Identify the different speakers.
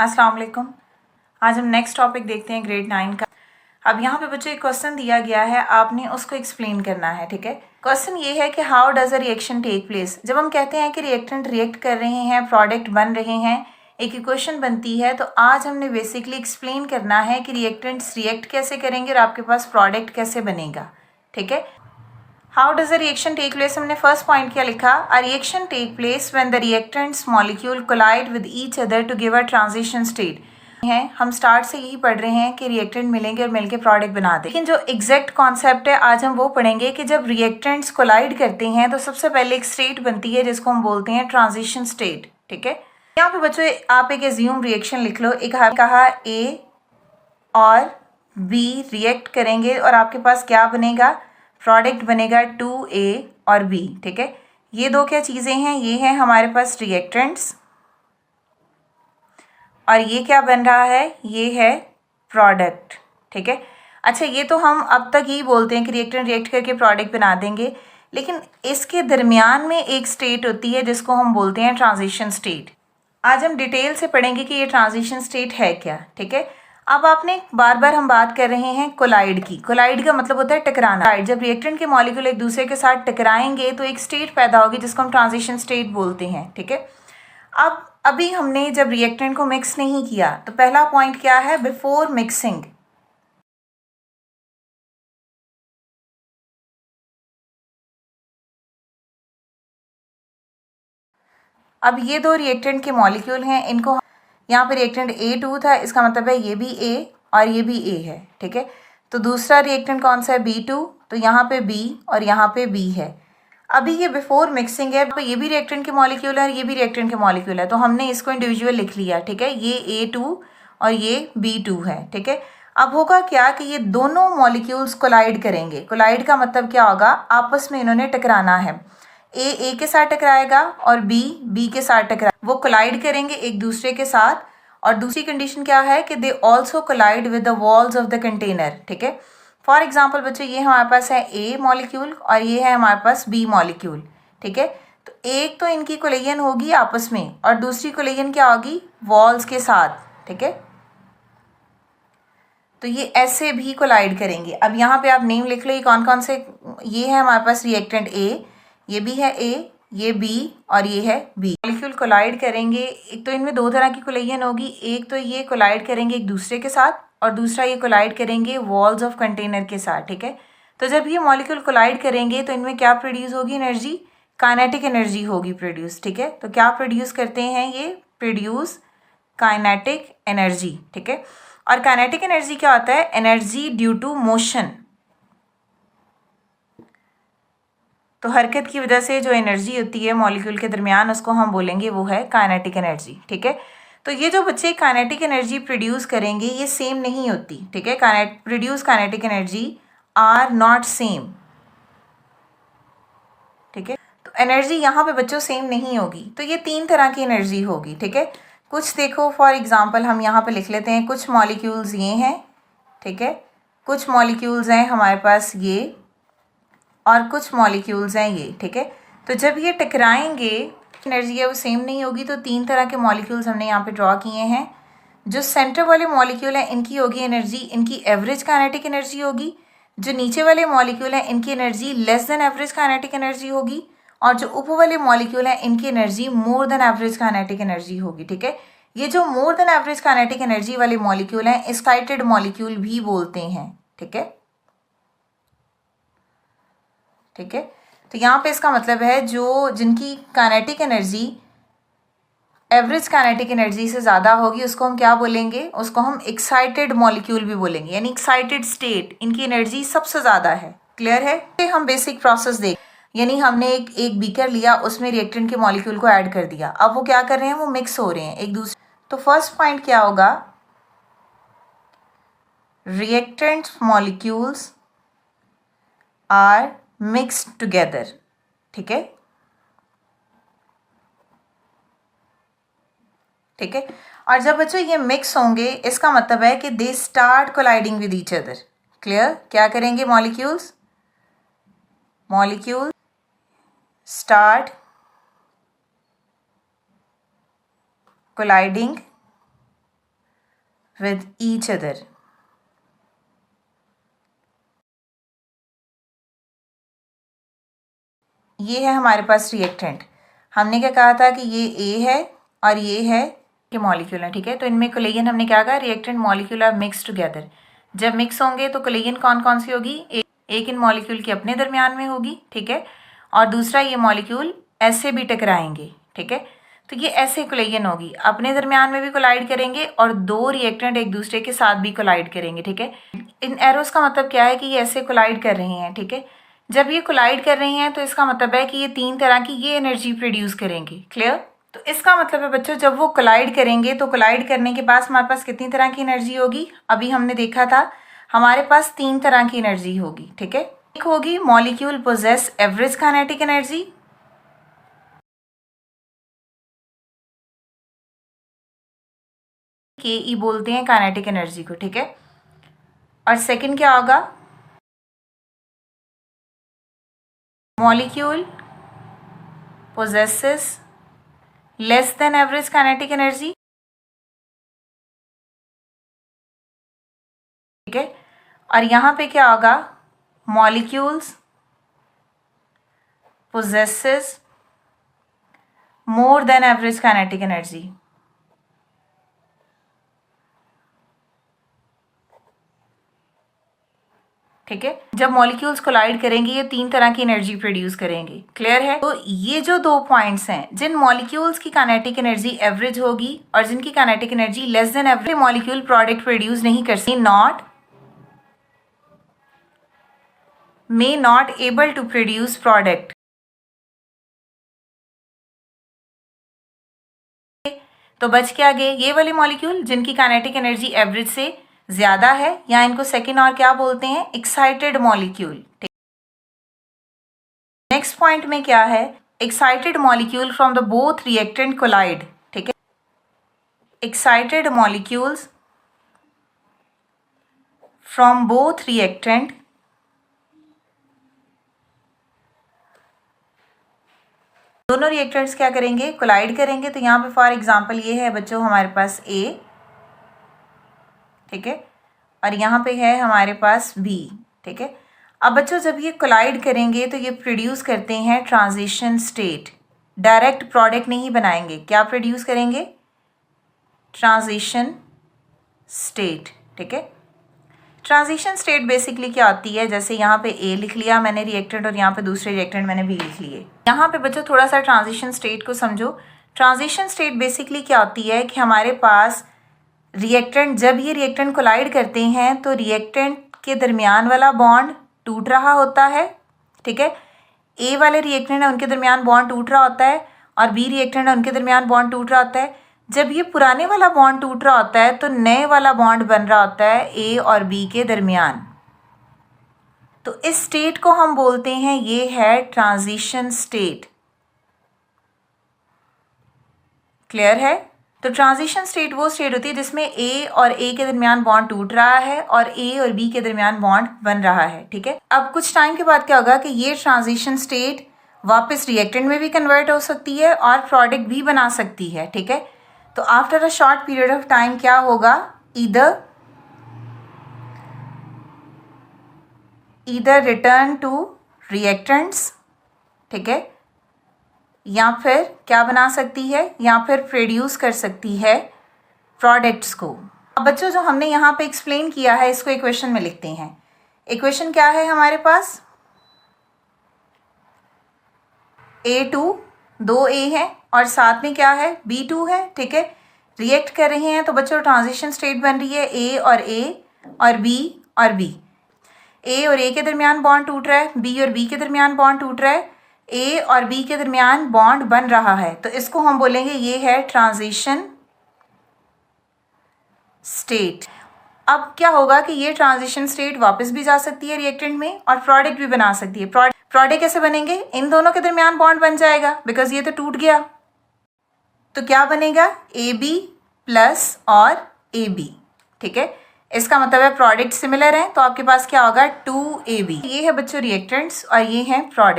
Speaker 1: अस्सलाम वालेकुम। आज हम नेक्स्ट टॉपिक देखते हैं ग्रेड 9 का। अब यहाँ पे बच्चों एक क्वेश्चन दिया गया है, आपने उसको एक्सप्लेन करना है। ठीक है, क्वेश्चन ये है कि how does a reaction take place. जब हम कहते हैं कि रिएक्टेंट रिएक्ट कर रहे हैं, प्रोडक्ट बन रहे हैं, एक इक्वेशन बनती है, तो आज हमने बेसिकली एक्सप्लेन करना है कि रिएक्टेंट्स रिएक्ट कैसे करेंगे और आपके पास प्रोडक्ट कैसे बनेगा। ठीक है, how does a reaction take place, हमने फर्स्ट पॉइंट क्या लिखा, a reaction take place when the reactants molecule collide with each other to give a transition state. है, हम स्टार्ट से यही पढ़ रहे हैं कि रिएक्टेंट मिलेंगे और मिलके प्रोडक्ट बना दें, लेकिन जो एग्जैक्ट कॉन्सेप्ट है आज हम वो पढ़ेंगे कि जब रिएक्टेंट्स कोलाइड करते हैं तो सबसे पहले एक स्टेट बनती है जिसको हम बोलते हैं ट्रांजिशन स्टेट। ठीक है, यहाँ पे बच्चों आप एक एज्यूम रिएक्शन लिख लो। एक कहा ए और बी रिएक्ट करेंगे और आपके पास क्या बनेगा, प्रोडक्ट बनेगा 2A और B। ठीक है, ये दो क्या चीज़ें हैं, ये हैं हमारे पास रिएक्टेंट्स और ये क्या बन रहा है, ये है प्रोडक्ट। ठीक है, अच्छा ये तो हम अब तक ही बोलते हैं कि रिएक्टेंट रिएक्ट करके प्रोडक्ट बना देंगे, लेकिन इसके दरमियान में एक स्टेट होती है जिसको हम बोलते हैं ट्रांजिशन स्टेट। आज हम डिटेल से पढ़ेंगे कि ये ट्रांजिशन स्टेट है क्या। ठीक है, अब आपने बार बार हम बात कर रहे हैं कोलाइड की। कोलाइड का मतलब होता है टकराना। जब रिएक्टेंट के मॉलिक्यूल एक दूसरे के साथ टकराएंगे तो एक स्टेट पैदा होगी जिसको हम ट्रांजिशन स्टेट बोलते हैं। ठीक है, अब अभी हमने जब रिएक्टेंट को मिक्स नहीं किया तो पहला पॉइंट क्या है, बिफोर मिक्सिंग। अब ये दो रिएक्टेंट के मॉलिक्यूल हैं, इनको यहाँ पे रिएक्टेंट A2 था, इसका मतलब है ये भी A और ये भी A है। ठीक है, तो दूसरा रिएक्टेंट कौन सा है, B2, तो यहाँ पे B और यहाँ पे B है। अभी ये बिफोर मिक्सिंग है, तो ये भी रिएक्टेंट के मॉलिक्यूल है और ये भी रिएक्टेंट के मॉलिक्यूल है, तो हमने इसको इंडिविजुअल लिख लिया। ठीक है, ये A2 और ये B2 है। ठीक है, अब होगा क्या कि ये दोनों मॉलिक्यूल्स कोलाइड करेंगे। कोलाइड का मतलब क्या होगा, आपस में इन्होंने टकराना है। ए के साथ टकराएगा और बी के साथ टकरा, वो कोलाइड करेंगे एक दूसरे के साथ। और दूसरी कंडीशन क्या है कि they also collide with the walls of the container. ठीक है, फॉर एग्जाम्पल बच्चों ये हमारे पास है ए मॉलिक्यूल और ये है हमारे पास बी मॉलिक्यूल। ठीक है, तो एक तो इनकी कोलिजन होगी आपस में और दूसरी कोलिजन क्या होगी, वॉल्स के साथ। ठीक है, तो ये ऐसे भी कोलाइड करेंगे। अब यहाँ पे आप नेम लिख लो, ये कौन कौन से, ये है हमारे पास रिएक्टेंट ए, ये भी है ए, ये बी और ये है बी। मॉलिक्यूल कोलाइड करेंगे, एक तो इनमें दो तरह की कोलिजन होगी, एक तो ये कोलाइड करेंगे एक दूसरे के साथ और दूसरा ये कोलाइड करेंगे वॉल्स ऑफ कंटेनर के साथ। ठीक है, तो जब ये मॉलिक्यूल कोलाइड करेंगे तो इनमें क्या प्रोड्यूस होगी, एनर्जी, काइनेटिक एनर्जी होगी प्रोड्यूस। ठीक है, तो क्या प्रोड्यूस करते हैं, ये प्रोड्यूस काइनेटिक एनर्जी। ठीक है, और काइनेटिक एनर्जी क्या होता है, एनर्जी ड्यू टू मोशन। तो हरकत की वजह से जो एनर्जी होती है मॉलिक्यूल के दरमियान, उसको हम बोलेंगे वो है काइनेटिक एनर्जी। ठीक है, तो ये जो बच्चे काइनेटिक एनर्जी प्रोड्यूस करेंगे ये सेम नहीं होती। ठीक है, produce kinetic energy are not same. ठीक है, तो एनर्जी यहाँ पे बच्चों सेम नहीं होगी, तो ये तीन तरह की एनर्जी होगी। ठीक है, कुछ देखो फॉर एग्जांपल हम यहाँ पे लिख लेते हैं, कुछ मॉलिक्यूल्स ये हैं। ठीक है, कुछ मॉलिक्यूल्स हैं हमारे पास ये और कुछ मॉलिक्यूल्स हैं ये। ठीक है, तो जब ये टकराएंगे एनर्जी है वो सेम नहीं होगी, तो तीन तरह के मॉलिक्यूल्स हमने यहाँ पे ड्रॉ किए हैं। जो सेंटर वाले मॉलिक्यूल हैं इनकी होगी एनर्जी, इनकी एवरेज काइनेटिक एनर्जी होगी। जो नीचे वाले मॉलिक्यूल हैं इनकी energy less than average kinetic energy होगी, और जो ऊपर वाले मॉलिक्यूल हैं इनकी energy more than average kinetic energy होगी। ठीक है, ये जो more than average kinetic energy वाले मॉलिक्यूल हैं एक्साइटेड मॉलिक्यूल भी बोलते हैं। ठीक है, ठीक है, तो यहाँ पे इसका मतलब है जो जिनकी kinetic energy average kinetic energy से ज़्यादा होगी उसको हम क्या बोलेंगे, उसको हम एक्साइटेड मॉलिक्यूल भी बोलेंगे, यानी एक्साइटेड स्टेट, इनकी एनर्जी सबसे ज़्यादा है। क्लियर है, तो हम बेसिक प्रोसेस देख, यानी हमने एक बीकर लिया, उसमें रिएक्टेंट के मॉलिक्यूल को ऐड कर दिया, अब वो क्या कर रहे हैं, वो मिक्स हो रहे हैं एक दूसरे। तो फर्स्ट पॉइंट क्या होगा, reactant molecules are mixed together. ठीक है, ठीक है, और जब बच्चों ये मिक्स होंगे इसका मतलब है कि they start colliding with each other. Clear, क्या करेंगे, molecules start colliding with each other. ये है हमारे पास रिएक्टेंट। हमने क्या कहा था कि ये A है और ये है कि मॉलिक्यूल है, ठीक है। तो इनमें कोलेजन हमने क्या कहा, reactant molecule are mix together. जब मिक्स होंगे तो कोलेजन कौन कौन सी होगी, एक इन मॉलिक्यूल के अपने दरमियान में होगी, ठीक है, और दूसरा ये मॉलिक्यूल ऐसे भी टकराएंगे, ठीक है। तो ये ऐसे कोलेजन होगी, अपने दरमियान में भी कोलाइड करेंगे और दो रिएक्टेंट एक दूसरे के साथ भी कोलाइड करेंगे, ठीक है। इन एरोस का मतलब क्या है कि ये ऐसे कोलाइड कर रहे हैं, ठीक है। जब ये कोलाइड कर रही हैं तो इसका मतलब है कि ये तीन तरह की ये एनर्जी प्रोड्यूस करेंगे। क्लियर? तो इसका मतलब है बच्चों, जब वो कोलाइड करेंगे तो कोलाइड करने के बाद हमारे पास कितनी तरह की एनर्जी होगी, अभी हमने देखा था हमारे पास तीन तरह की एनर्जी होगी, ठीक है। एक होगी molecule possess average kinetic energy, K E बोलते हैं काइनेटिक एनर्जी को, ठीक है। और सेकंड क्या होगा, molecule possesses less than average kinetic energy, ठीक है। और यहाँ पे क्या होगा, molecules possesses more than average kinetic energy, ठीक है। जब मॉलिक्यूल्स कोलाइड करेंगे ये तीन तरह की एनर्जी प्रोड्यूस करेंगे। क्लियर है? तो ये जो दो पॉइंट्स हैं, जिन मॉलिक्यूल्स की काइनेटिक एनर्जी एवरेज होगी और जिनकी kinetic energy less than average, molecule product produce नहीं कर सकते, may not able to produce product। तो बच क्या गए, ये वाले मॉलिक्यूल जिनकी काइनेटिक एनर्जी एवरेज से ज्यादा है, या इनको सेकेंड और क्या बोलते हैं, एक्साइटेड मॉलिक्यूल। नेक्स्ट पॉइंट में क्या है, excited molecule from the both reactant collide, ठीक है। Excited molecules from both reactant दोनों रिएक्टेंट्स क्या करेंगे, कोलाइड करेंगे। तो यहाँ पे फॉर एग्जांपल ये है बच्चों हमारे पास A, ठीक है, और यहाँ पे है हमारे पास B, ठीक है। अब बच्चों जब ये कोलाइड करेंगे तो ये प्रोड्यूस करते हैं ट्रांजिशन स्टेट, डायरेक्ट प्रोडक्ट नहीं बनाएंगे, क्या प्रोड्यूस करेंगे, ट्रांजिशन स्टेट, ठीक है। ट्रांजिशन स्टेट बेसिकली क्या होती है, जैसे यहाँ पे A लिख लिया मैंने रिएक्टेंट और यहाँ पे दूसरे रिएक्टेंट मैंने B लिख लिए। यहाँ पे बच्चों थोड़ा सा ट्रांजिशन स्टेट को समझो। ट्रांजिशन स्टेट बेसिकली क्या होती है कि हमारे पास रिएक्टेंट, जब ये रिएक्टेंट कोलाइड करते हैं तो रिएक्टेंट के दरमियान वाला बॉन्ड टूट रहा होता है, ठीक है। A वाले रिएक्टेंट है उनके दरमियान बॉन्ड टूट रहा होता है और B रिएक्टेंट है उनके दरमियान बॉन्ड टूट रहा होता है। जब ये पुराने वाला बॉन्ड टूट रहा होता है तो नए वाला बॉन्ड बन रहा होता है A और B के दरमियान। तो इस स्टेट को हम बोलते हैं, ये है ट्रांजिशन स्टेट। क्लियर है? तो ट्रांजिशन स्टेट वो स्टेट होती है जिसमें A और A के दरमियान बॉन्ड टूट रहा है और A और B के दरमियान बॉन्ड बन रहा है, ठीक है। अब कुछ टाइम के बाद क्या होगा कि ये ट्रांजिशन स्टेट वापस रिएक्टेंट में भी कन्वर्ट हो सकती है और प्रोडक्ट भी बना सकती है, ठीक है। तो after a short period of time क्या होगा, ईदर रिटर्न टू रिएक्टेंट्स, ठीक है, या फिर क्या बना सकती है, या फिर प्रोड्यूस कर सकती है प्रोडक्ट्स को। अब बच्चों जो हमने यहाँ पे एक्सप्लेन किया है इसको इक्वेशन में लिखते हैं। इक्वेशन क्या है हमारे पास, A2 2A है और साथ में क्या है, B2 है, ठीक है। रिएक्ट कर रहे हैं तो बच्चों ट्रांजिशन स्टेट बन रही है A और B और B। A और A के दरमियान बॉन्ड टूट रहा है, B और B के दरमियान बॉन्ड टूट रहा है, A और B के दरमियान बॉन्ड बन रहा है। तो इसको हम बोलेंगे ये है ट्रांजिशन स्टेट। अब क्या होगा कि ये ट्रांजिशन स्टेट वापस भी जा सकती है रिएक्टेंट में और प्रोडक्ट भी बना सकती है। प्रोडक्ट कैसे बनेंगे, इन दोनों के दरमियान बॉन्ड बन जाएगा बिकॉज ये तो टूट गया। तो क्या बनेगा, AB प्लस और AB, ठीक है। इसका मतलब है प्रोडक्ट सिमिलर है तो आपके पास क्या होगा 2AB। ये है बच्चों रिएक्टेंट्स और ये है प्रोडक्ट।